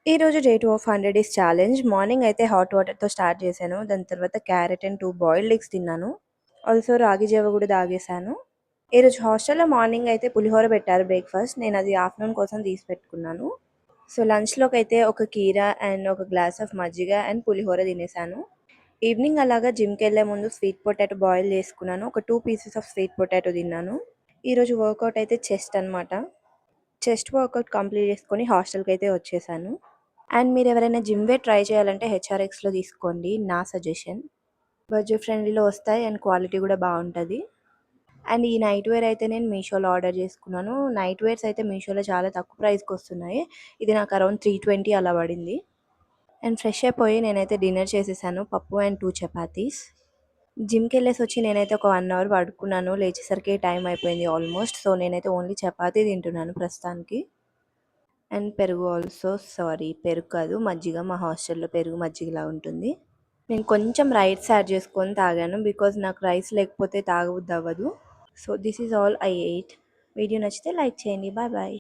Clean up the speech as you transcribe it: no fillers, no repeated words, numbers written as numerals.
ఈరోజు day 2 of 100 days challenge. Morning అయితే hot వాటర్‌తో స్టార్ట్ చేశాను. దాని తర్వాత క్యారెట్ అండ్ 2 బాయిల్డ్ ఎగ్స్ తిన్నాను. ఆల్సో రాగి జావ కూడా తాగేశాను. ఈరోజు హాస్టల్‌లో మార్నింగ్ అయితే పులిహోర పెట్టారు బ్రేక్‌ఫాస్ట్. నేను అది ఆఫ్టర్‌నూన్ కోసం తీసి పెట్టుకున్నాను. సో, లంచ్‌లోకైతే ఒక కీర అండ్ ఒక గ్లాస్ ఆఫ్ మజ్జిగ అండ్ పులిహోర తినేసాను. ఈవినింగ్ అలాగా జిమ్‌కెళ్ళే ముందు స్వీట్ పొటాటో బాయిల్ చేసుకున్నాను. ఒక 2 పీసెస్ ఆఫ్ స్వీట్ పొటాటో తిన్నాను. ఈరోజు వర్కౌట్ అయితే చెస్ట్ అనమాట. చెస్ట్ వర్కౌట్ కంప్లీట్ చేసుకొని హాస్టల్‌కైతే వచ్చేసాను. అండ్ మీరెవరైనా జిమ్ వేర్ ట్రై చేయాలంటే హెచ్ఆర్ఎక్స్‌లో తీసుకోండి. నా సజెషన్. బడ్జెట్ ఫ్రెండ్లీలో వస్తాయి అండ్ క్వాలిటీ కూడా బాగుంటుంది. అండ్ ఈ నైట్ వేర్ అయితే నేను మీషోలో ఆర్డర్ చేసుకున్నాను. నైట్ వేర్స్ అయితే మీషోలో చాలా తక్కువ ప్రైస్కి వస్తున్నాయి. ఇది నాకు అరౌండ్ 320 అలా పడింది. అండ్ ఫ్రెష్ అయిపోయి నేనైతే డిన్నర్ చేసేసాను. పప్పు అండ్ 2 చపాతీస్. జిమ్కి వెళ్ళేసి వచ్చి నేనైతే ఒక 1 అవర్ పడుకున్నాను. లేచేసరికి టైం అయిపోయింది ఆల్మోస్ట్. సో నేనైతే ఓన్లీ చపాతీ తింటున్నాను ప్రస్తుతానికి. అండ్ పెరుగు ఆల్సో, సారీ పెరుగు కాదు మజ్జిగ. మా హాస్టల్లో పెరుగు మజ్జిగలా ఉంటుంది. నేను కొంచెం రైస్ యాడ్ చేసుకొని తాగాను బికాజ్ నాకు రైస్ లేకపోతే తాగబుద్ధి అవ్వదు. So this is all I ate. Video నచ్చితే లైక్ చేయండి. Bye bye.